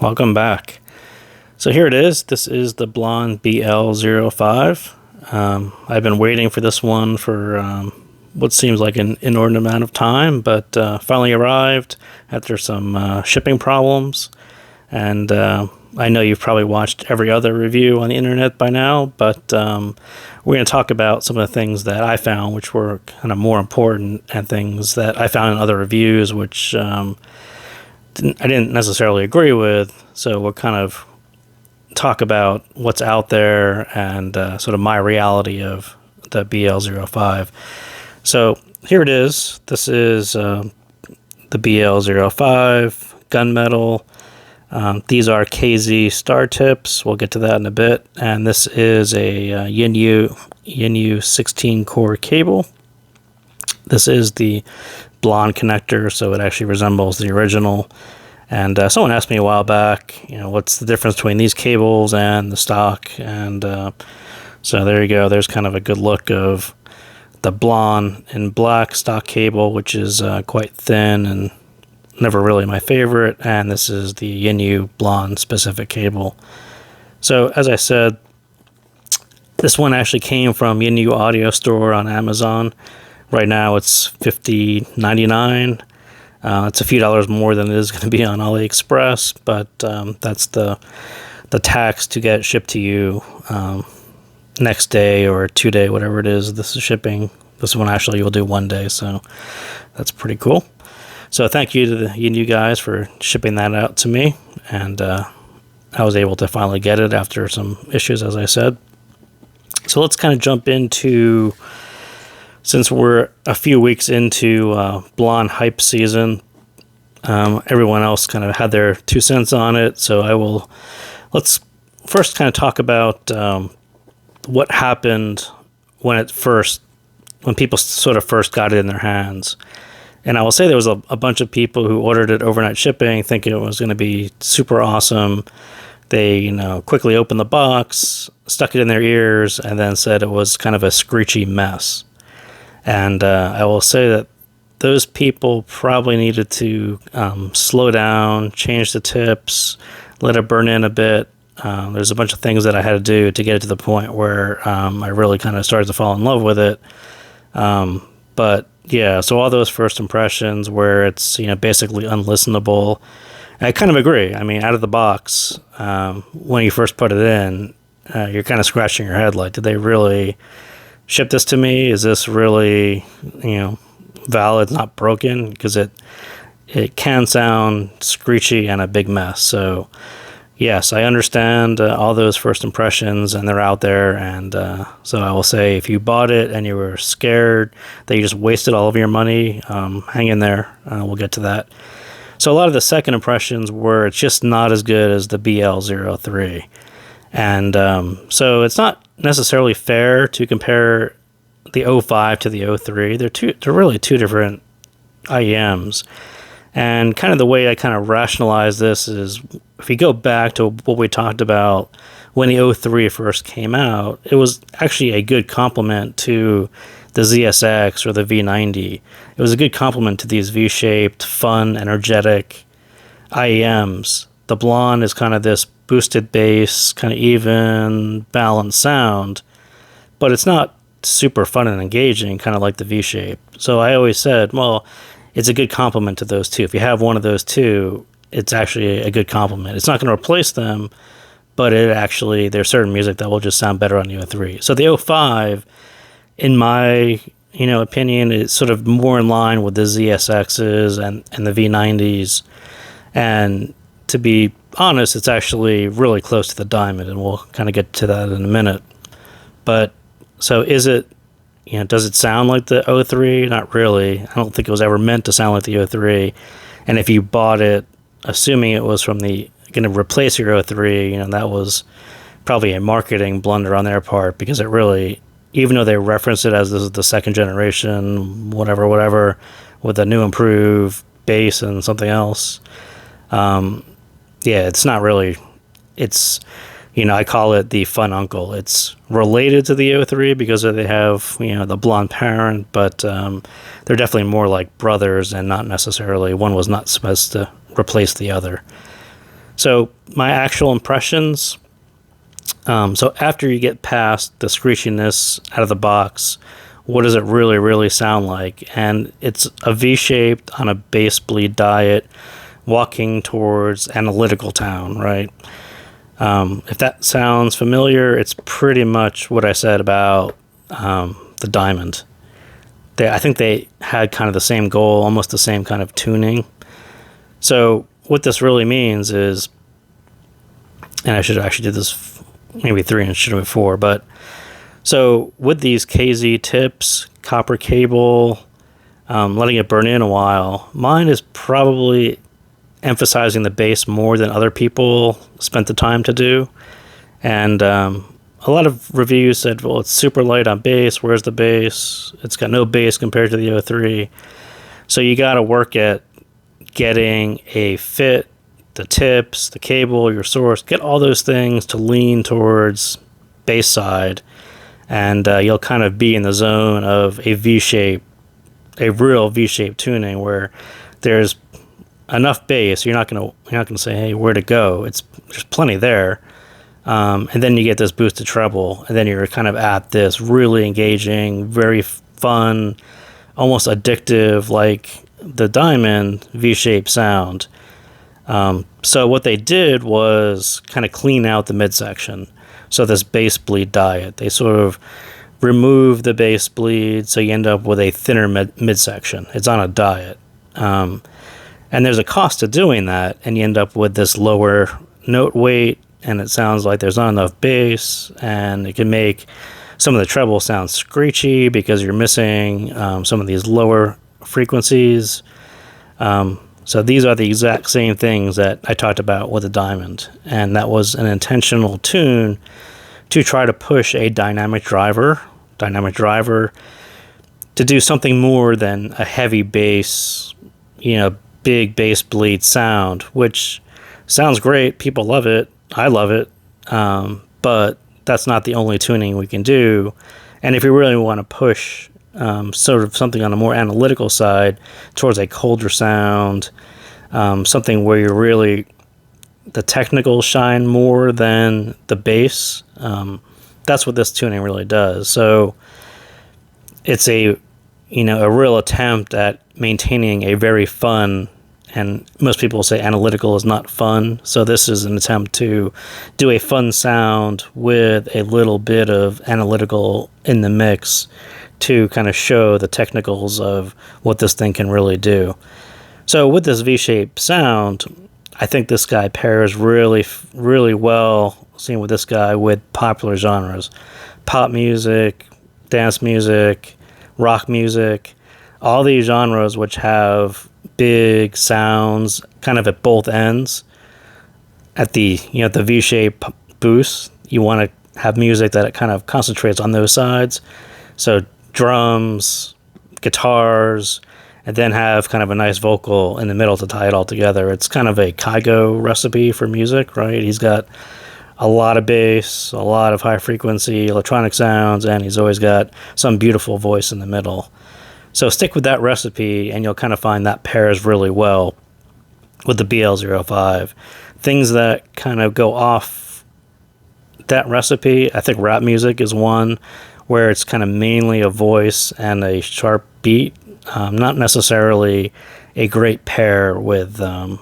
Welcome back. So here it is. This is the BLON BL-05. I've been waiting for this one for what seems like an inordinate amount of time, but finally arrived after some shipping problems. And I know you've probably watched every other review on the internet by now, but we're going to talk about some of the things that I found which were kind of more important, and things that I found in other reviews which I didn't necessarily agree with. So we'll kind of talk about what's out there and sort of my reality of the BL-05. So here it is. This is the BL-05 gunmetal. These are KZ star tips. We'll get to that in a bit. And this is a Yinyu 16 core cable. This is the blonde connector, so it actually resembles the original. And someone asked me a while back, what's the difference between these cables and the stock? And so there you go. There's kind of a good look of the blonde and black stock cable, which is quite thin and never really my favorite. And this is the Yinyu blonde specific cable. So as I said, this one actually came from Yinyu Audio Store on Amazon. Right now it's $50.99. It's a few dollars more than it is going to be on AliExpress, but that's the tax to get it shipped to you next day or 2 day, whatever it is. This is shipping. This one actually will do 1 day, so that's pretty cool. So thank you to the Yinyu guys for shipping that out to me, and I was able to finally get it after some issues, as I said. So let's kind of jump into, since we're a few weeks into blonde hype season, everyone else kind of had their 2 cents on it. So let's first kind of talk about what happened when people sort of first got it in their hands. And I will say there was a bunch of people who ordered it overnight shipping, thinking it was going to be super awesome. They, quickly opened the box, stuck it in their ears, and then said it was kind of a screechy mess. And I will say that those people probably needed to slow down, change the tips, let it burn in a bit. There's a bunch of things that I had to do to get it to the point where I really kind of started to fall in love with it. But yeah, so all those first impressions where it's basically unlistenable, I kind of agree. I mean, out of the box, when you first put it in, you're kind of scratching your head like, did they really ship this to me? Is this really, valid, not broken? Because it can sound screechy and a big mess. So yes, I understand all those first impressions, and they're out there. And so I will say, if you bought it and you were scared that you just wasted all of your money, hang in there. We'll get to that. So a lot of the second impressions were it's just not as good as the BL-03. And so it's not necessarily fair to compare the 05 to the 03. They're really two different IEMs. And kind of the way I kind of rationalize this is, if you go back to what we talked about when the 03 first came out, it was actually a good complement to the ZSX or the V90. It was a good complement to these V-shaped, fun, energetic IEMs. The blonde is kind of this boosted bass, kind of even, balanced sound, but it's not super fun and engaging, kind of like the V-shape. So I always said, well, it's a good complement to those two. If you have one of those two, it's actually a good complement. It's not going to replace them, but there's certain music that will just sound better on the 03. So the 05, in my opinion, is sort of more in line with the ZSXs and the V90s. And to be honest, it's actually really close to the Diamond, and we'll kind of get to that in a minute. But so is it, does it sound like the 03? Not really. I don't think it was ever meant to sound like the 03. And if you bought it assuming it was going to replace your 03, that was probably a marketing blunder on their part, because it really, even though they referenced it as this is the second generation, whatever, with a new improved bass and something else, it's not really, it's, I call it the fun uncle. It's related to the 03 because they have, the blonde parent, but they're definitely more like brothers, and not necessarily, one was not supposed to replace the other. So my actual impressions, so after you get past the screechiness out of the box, what does it really sound like? And it's a V-shaped on a bass bleed diet, walking towards analytical town, right? If that sounds familiar, it's pretty much what I said about the Diamond. I think they had kind of the same goal, almost the same kind of tuning. So what this really means is, and I should have actually did this maybe 3 and should have been 4, but so with these KZ tips, copper cable, letting it burn in a while, mine is probably emphasizing the bass more than other people spent the time to do. And a lot of reviews said, well, it's super light on bass. Where's the bass? It's got no bass compared to the 03. So you got to work at getting a fit, the tips, the cable, your source, get all those things to lean towards bass side. And you'll kind of be in the zone of a V-shape, a real V-shaped tuning where there's enough bass. You're not gonna say, hey, where to go? There's plenty there. And then you get this boosted treble, and then you're kind of at this really engaging, very fun, almost addictive, like the Diamond V-shaped sound. So what they did was kind of clean out the midsection. So this bass bleed diet, they sort of remove the bass bleed, so you end up with a thinner midsection. It's on a diet. And there's a cost to doing that, and you end up with this lower note weight, and it sounds like there's not enough bass, and it can make some of the treble sound screechy because you're missing some of these lower frequencies. So these are the exact same things that I talked about with the Diamond, and that was an intentional tune to try to push a dynamic driver to do something more than a heavy bass, big bass bleed sound, which sounds great. People love it. I love it. But that's not the only tuning we can do. And if you really want to push sort of something on a more analytical side towards a colder sound, something where you're really, the technicals shine more than the bass, that's what this tuning really does. So it's a real attempt at maintaining a very fun, and most people say analytical is not fun, so this is an attempt to do a fun sound with a little bit of analytical in the mix to kind of show the technicals of what this thing can really do. So with this V-shaped sound, I think this guy pairs really well, seen with this guy, with popular genres. Pop music, dance music, rock music, all these genres which have big sounds kind of at both ends. At the the V-shape boost, you want to have music that it kind of concentrates on those sides. So drums, guitars, and then have kind of a nice vocal in the middle to tie it all together. It's kind of a Kygo recipe for music, right? He's got a lot of bass, a lot of high frequency electronic sounds, and he's always got some beautiful voice in the middle. So stick with that recipe, and you'll kind of find that pairs really well with the BL-05. Things that kind of go off that recipe, I think rap music is one, where it's kind of mainly a voice and a sharp beat. Not necessarily a great pair with the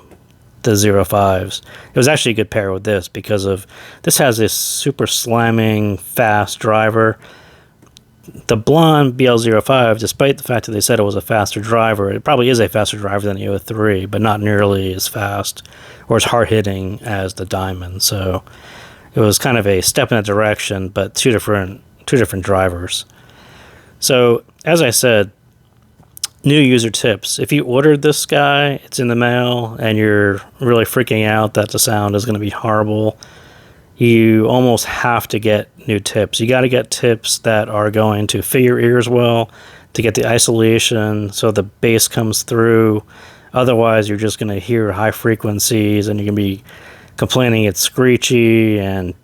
05s. It was actually a good pair with this because this has this super slamming fast driver. The BLON BL-05, despite the fact that they said it was a faster driver, it probably is a faster driver than the 03, but not nearly as fast or as hard-hitting as the Diamond. So it was kind of a step in that direction, but two different drivers. So as I said, new user tips. If you ordered this guy, it's in the mail, and you're really freaking out that the sound is going to be horrible, you almost have to get new tips. You got to get tips that are going to fit your ears well, to get the isolation so the bass comes through. Otherwise, you're just going to hear high frequencies, and you're going to be complaining it's screechy and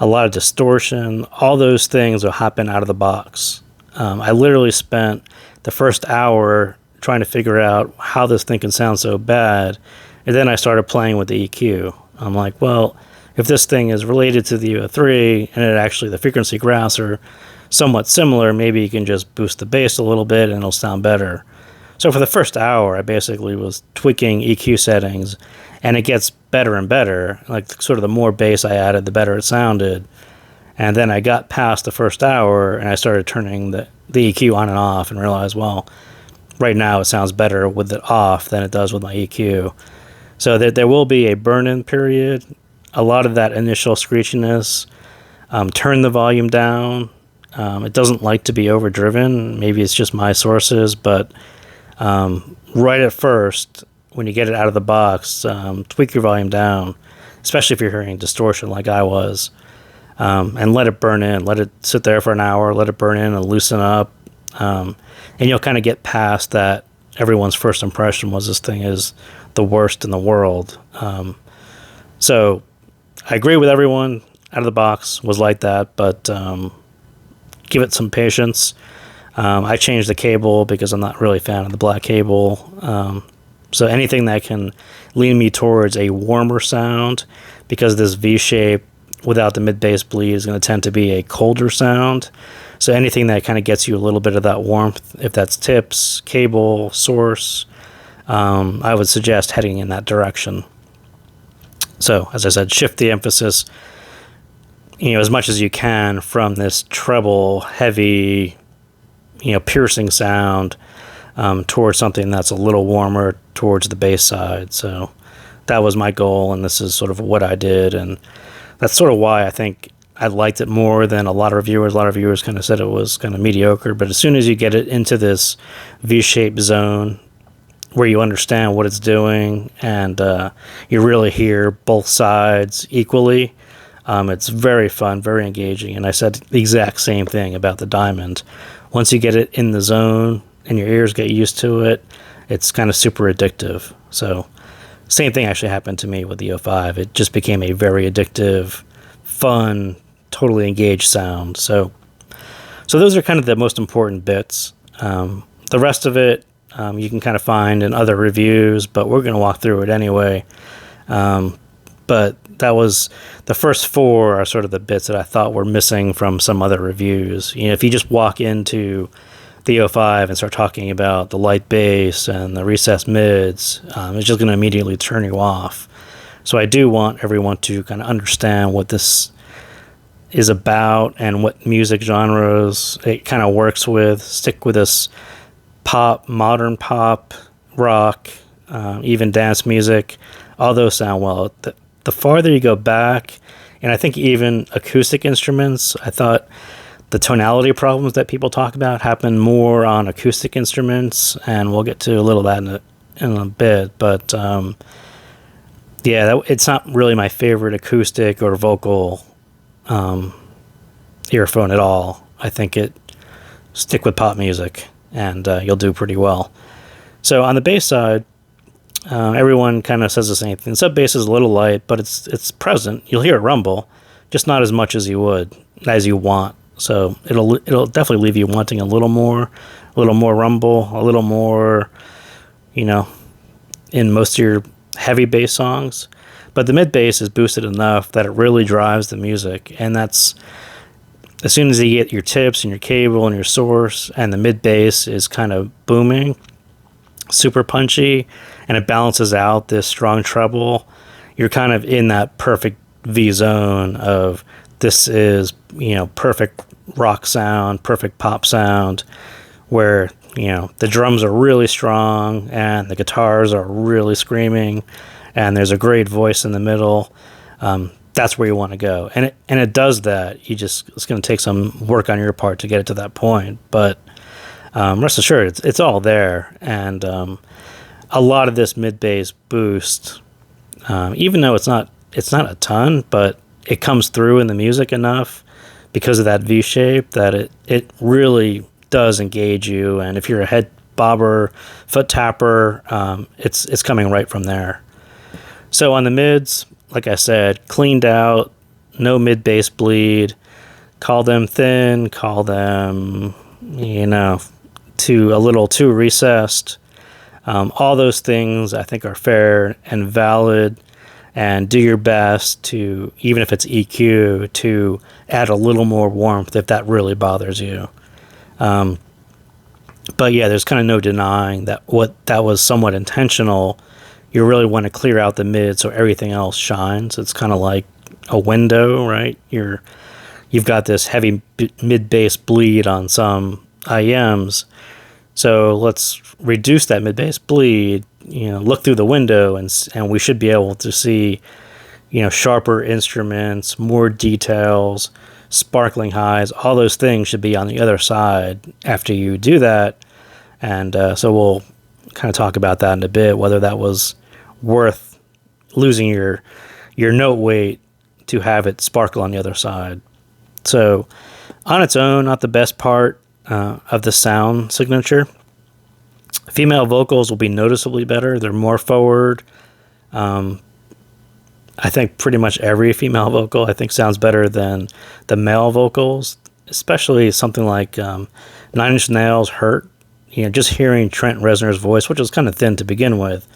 a lot of distortion. All those things will happen out of the box. I literally spent the first hour trying to figure out how this thing can sound so bad And then I started playing with the EQ. I'm like, well, if this thing is related to the UO3 and the frequency graphs are somewhat similar, maybe you can just boost the bass a little bit and it'll sound better. So for the first hour, I basically was tweaking EQ settings, and it gets better and better. Like, sort of the more bass I added, the better it sounded. And then I got past the first hour and I started turning the EQ on and off and realized, well, right now it sounds better with it off than it does with my EQ. So there will be a burn-in period. A lot of that initial screechiness, turn the volume down. It doesn't like to be overdriven. Maybe it's just my sources, but right at first, when you get it out of the box, tweak your volume down, especially if you're hearing distortion like I was, and let it burn in. Let it sit there for an hour, let it burn in and loosen up, and you'll kind of get past that. Everyone's first impression was this thing is the worst in the world. So I agree with everyone. Out of the box was like that, but give it some patience. I changed the cable because I'm not really a fan of the black cable. So anything that can lean me towards a warmer sound, because this V shape without the mid bass bleed is going to tend to be a colder sound. So anything that kind of gets you a little bit of that warmth, if that's tips, cable, source, I would suggest heading in that direction. So, as I said, shift the emphasis, as much as you can from this treble, heavy, piercing sound towards something that's a little warmer towards the bass side. So that was my goal, and this is sort of what I did, and that's sort of why I think I liked it more than a lot of reviewers. A lot of reviewers kind of said it was kind of mediocre, but as soon as you get it into this V-shaped zone where you understand what it's doing and you really hear both sides equally, it's very fun, very engaging. And I said the exact same thing about the Diamond. Once you get it in the zone and your ears get used to it, it's kind of super addictive. So same thing actually happened to me with the 05. It just became a very addictive, fun, totally engaged sound. So those are kind of the most important bits. The rest of it you can kind of find in other reviews, but we're going to walk through it anyway. But that was the first four are sort of the bits that I thought were missing from some other reviews. If you just walk into the 05 and start talking about the light bass and the recessed mids, it's just going to immediately turn you off. So I do want everyone to kind of understand what this is about and what music genres it kind of works with. Stick with this pop, modern pop, rock, even dance music. All those sound well. The farther you go back, and I think even acoustic instruments, I thought the tonality problems that people talk about happen more on acoustic instruments, and we'll get to a little of that in a bit. But it's not really my favorite acoustic or vocal earphone at all. I think stick with pop music, and you'll do pretty well. So on the bass side, everyone kind of says the same thing. Sub bass is a little light, but it's present. You'll hear it rumble, just not as much as you want. So it'll definitely leave you wanting a little more rumble, a little more, in most of your heavy bass songs. But the mid bass is boosted enough that it really drives the music, and that's as soon as you get your tips and your cable and your source, and the mid bass is kind of booming, super punchy, and it balances out this strong treble, you're kind of in that perfect V zone of this is, perfect rock sound, perfect pop sound, where, the drums are really strong and the guitars are really screaming and there's a great voice in the middle. That's where you want to go. And it does that. It's going to take some work on your part to get it to that point, but rest assured, it's all there. And a lot of this mid bass boost, even though it's not a ton, but it comes through in the music enough because of that V shape that it really does engage you. And if you're a head bobber, foot tapper, it's coming right from there. So on the mids, like I said, cleaned out, no mid bass bleed. Call them thin, call them, a little too recessed. All those things I think are fair and valid, and do your best to, even if it's EQ, to add a little more warmth if that really bothers you. But yeah, there's kind of no denying that that was somewhat intentional. You really want to clear out the mid so everything else shines. It's kind of like a window, right? You've got this heavy mid bass bleed on some IMs, so let's reduce that mid bass bleed. Look through the window, and we should be able to see, sharper instruments, more details, sparkling highs. All those things should be on the other side after you do that, and so we'll kind of talk about that in a bit, whether that was worth losing your note weight to have it sparkle on the other side. So on its own, not the best part of the sound signature. Female vocals will be noticeably better. They're more forward. I think pretty much every female vocal I think sounds better than the male vocals, especially something like Nine Inch Nails' Hurt. Just hearing Trent Reznor's voice, which was kind of thin to begin with,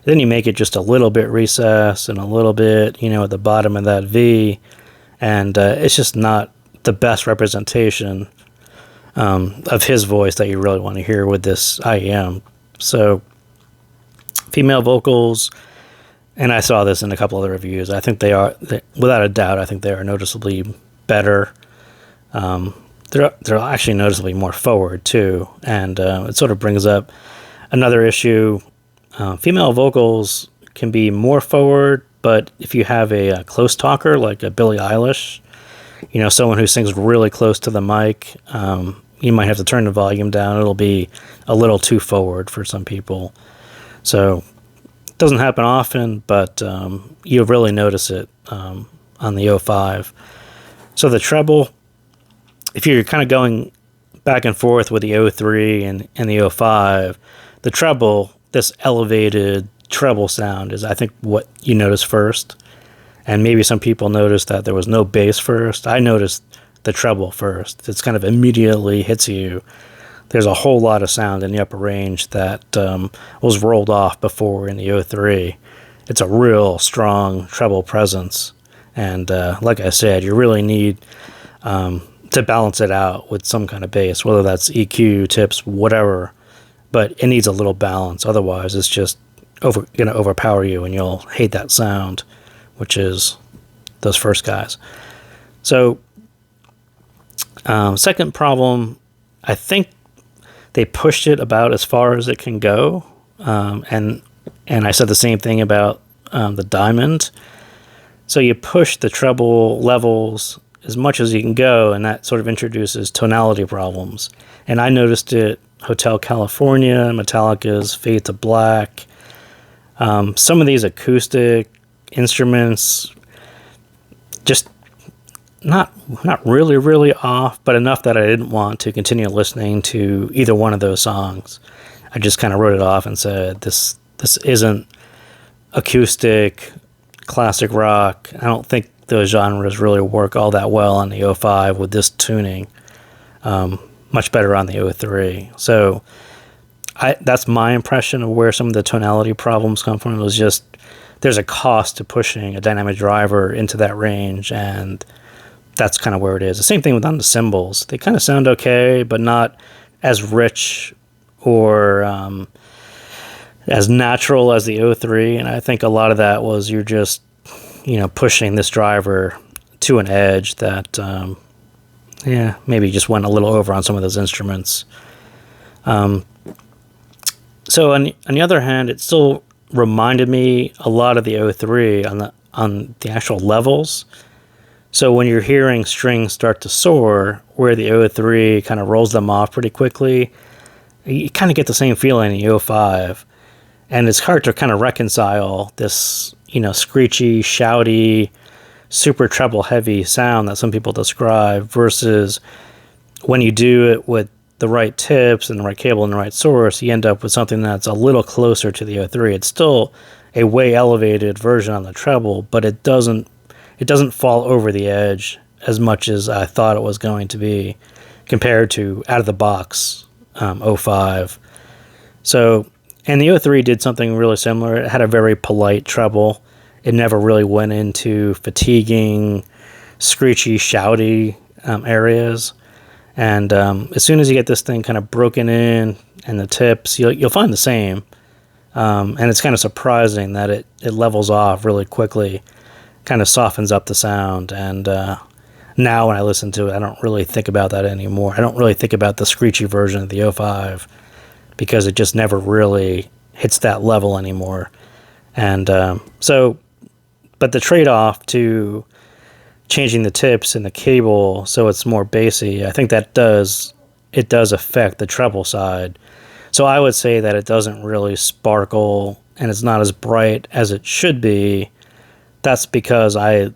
then you make it just a little bit recessed and a little bit, at the bottom of that V, and it's just not the best representation of his voice that you really want to hear with this IEM. So female vocals, and I saw this in a couple other reviews, I think without a doubt, I think they are noticeably better. They're actually noticeably more forward too, and it sort of brings up another issue. Female vocals can be more forward, but if you have a close talker like a Billie Eilish, someone who sings really close to the mic, you might have to turn the volume down. It'll be a little too forward for some people. So it doesn't happen often, but you'll really notice it on the 05. So the treble, if you're kind of going back and forth with the 03 and the 05, the treble, this elevated treble sound is, I think, what you notice first. And maybe some people noticed that there was no bass first. I noticed the treble first. It's kind of immediately hits you. There's a whole lot of sound in the upper range that was rolled off before in the 03. It's a real strong treble presence. And like I said, you really need to balance it out with some kind of bass, whether that's EQ, tips, whatever. But it needs a little balance. Otherwise, it's just going to overpower you, and you'll hate that sound, which is those first guys. So, second problem, I think they pushed it about as far as it can go, and I said the same thing about the Diamond. So you push the treble levels as much as you can go, and that sort of introduces tonality problems. And I noticed it Hotel California, Metallica's Fade to Black. Some of these acoustic instruments, just not really, really off, but enough that I didn't want to continue listening to either one of those songs. I just kind of wrote it off and said, this isn't acoustic, classic rock. I don't think those genres really work all that well on the 05 with this tuning. Much better on the 03. So that's my impression of where some of the tonality problems come from. It was just, there's a cost to pushing a dynamic driver into that range, and that's kind of where it is. The same thing with on the cymbals. They kind of sound okay, but not as rich or as natural as the 03. And I think a lot of that was you're just, pushing this driver to an edge that, maybe just went a little over on some of those instruments. So on the other hand, it still reminded me a lot of the 03 on the actual levels. So when you're hearing strings start to soar, where the 03 kind of rolls them off pretty quickly, you kind of get the same feeling in the 05. And it's hard to kind of reconcile this, screechy, shouty, super treble heavy sound that some people describe versus when you do it with the right tips and the right cable and the right source, you end up with something that's a little closer to the 03. It's still a way elevated version on the treble, but it doesn't fall over the edge as much as I thought it was going to be compared to out of the box 05. So And the 03 did something really similar. It had a very polite treble. It never really went into fatiguing, screechy, shouty areas. And as soon as you get this thing kind of broken in and the tips, you'll find the same. And it's kind of surprising that it levels off really quickly, kind of softens up the sound. And now when I listen to it, I don't really think about that anymore. I don't really think about the screechy version of the 05 because it just never really hits that level anymore. And but the trade-off to changing the tips and the cable so it's more bassy, I think that does affect the treble side. So I would say that it doesn't really sparkle and it's not as bright as it should be. That's because I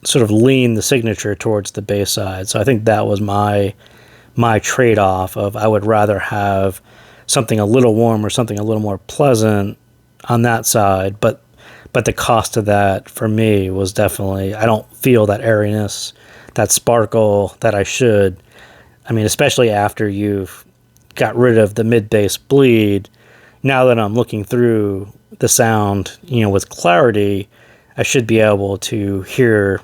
sort of lean the signature towards the bass side. So I think that was my trade-off of I would rather have something a little warmer, something a little more pleasant on that side, but the cost of that for me was definitely, I don't feel that airiness, that sparkle that I should. I mean, especially after you've got rid of the mid-bass bleed, now that I'm looking through the sound, with clarity, I should be able to hear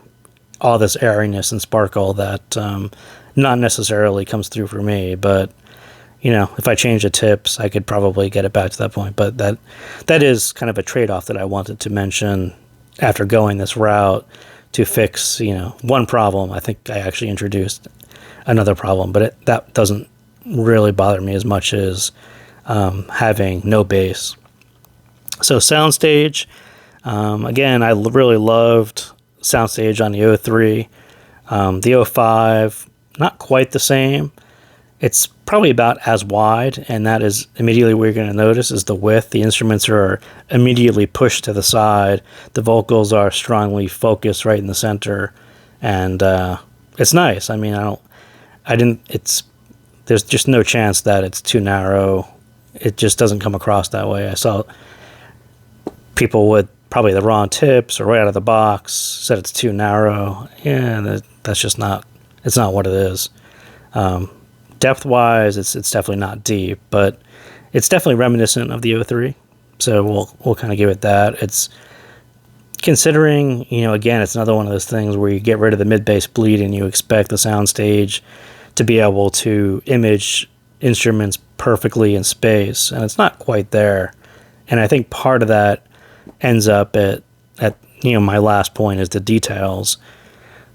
all this airiness and sparkle that not necessarily comes through for me, but if I change the tips, I could probably get it back to that point. But that is kind of a trade-off that I wanted to mention after going this route to fix, one problem. I think I actually introduced another problem, but that doesn't really bother me as much as having no bass. So Soundstage, again, I really loved Soundstage on the 03. The 05, not quite the same. It's probably about as wide, and that is immediately what you're going to notice is the width. The instruments are immediately pushed to the side. The vocals are strongly focused right in the center, and it's nice. I mean, there's just no chance that it's too narrow. It just doesn't come across that way. I saw people with probably the wrong tips or right out of the box said it's too narrow. Yeah, that's just not, it's not what it is. Depth-wise, it's definitely not deep, but it's definitely reminiscent of the 03. So we'll kind of give it that. It's considering, again, it's another one of those things where you get rid of the mid-bass bleed and you expect the Soundstage to be able to image instruments perfectly in space, and it's not quite there. And I think part of that ends up at my last point is the details.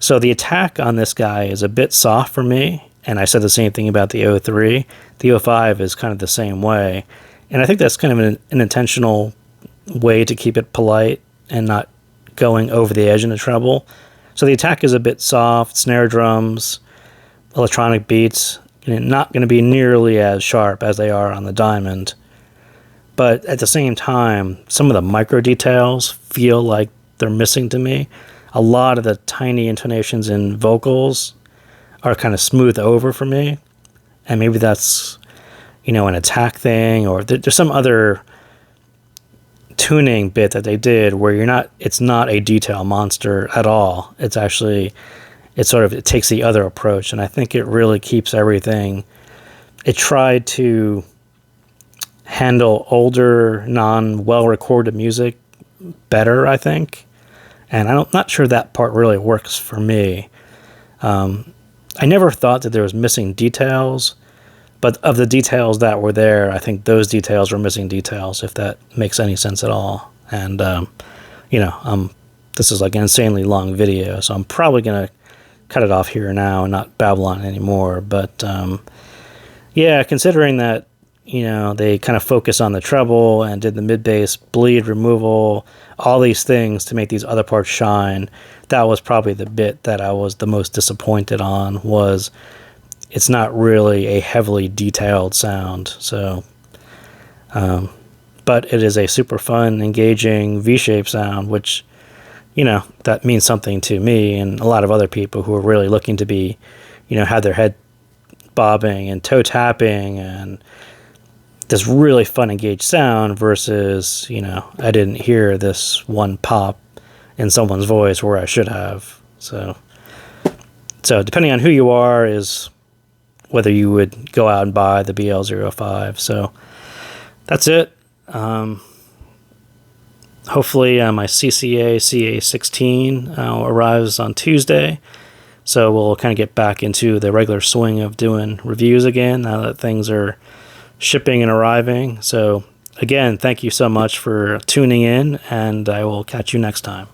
So the attack on this guy is a bit soft for me. And I said the same thing about the 03. The 05 is kind of the same way. And I think that's kind of an intentional way to keep it polite and not going over the edge in the treble. So the attack is a bit soft, snare drums, electronic beats, not going to be nearly as sharp as they are on the Diamond. But at the same time, some of the micro details feel like they're missing to me. A lot of the tiny intonations in vocals are kind of smooth over for me, and maybe that's an attack thing, or there's some other tuning bit that they did where it's not a detail monster at all. It's actually it takes the other approach, and I think it really keeps everything. It tried to handle older, well recorded music better, I think, and I'm not sure that part really works for me. I never thought that there was missing details, but of the details that were there, I think those details were missing details, if that makes any sense at all. And, this is like an insanely long video, so I'm probably going to cut it off here now and not babble on anymore. But, considering that, they kind of focus on the treble and did the mid-bass bleed removal, all these things to make these other parts shine, that was probably the bit that I was the most disappointed on, was it's not really a heavily detailed sound. So, but it is a super fun, engaging V-shaped sound, which, that means something to me and a lot of other people who are really looking to be, have their head bobbing and toe tapping and this really fun, engaged sound versus, I didn't hear this one pop in someone's voice where I should have. So depending on who you are is whether you would go out and buy the BL-05. So that's it. Hopefully my CCA CA16 arrives on Tuesday, so we'll kind of get back into the regular swing of doing reviews again now that things are shipping and arriving. So again, thank you so much for tuning in, and I will catch you next time.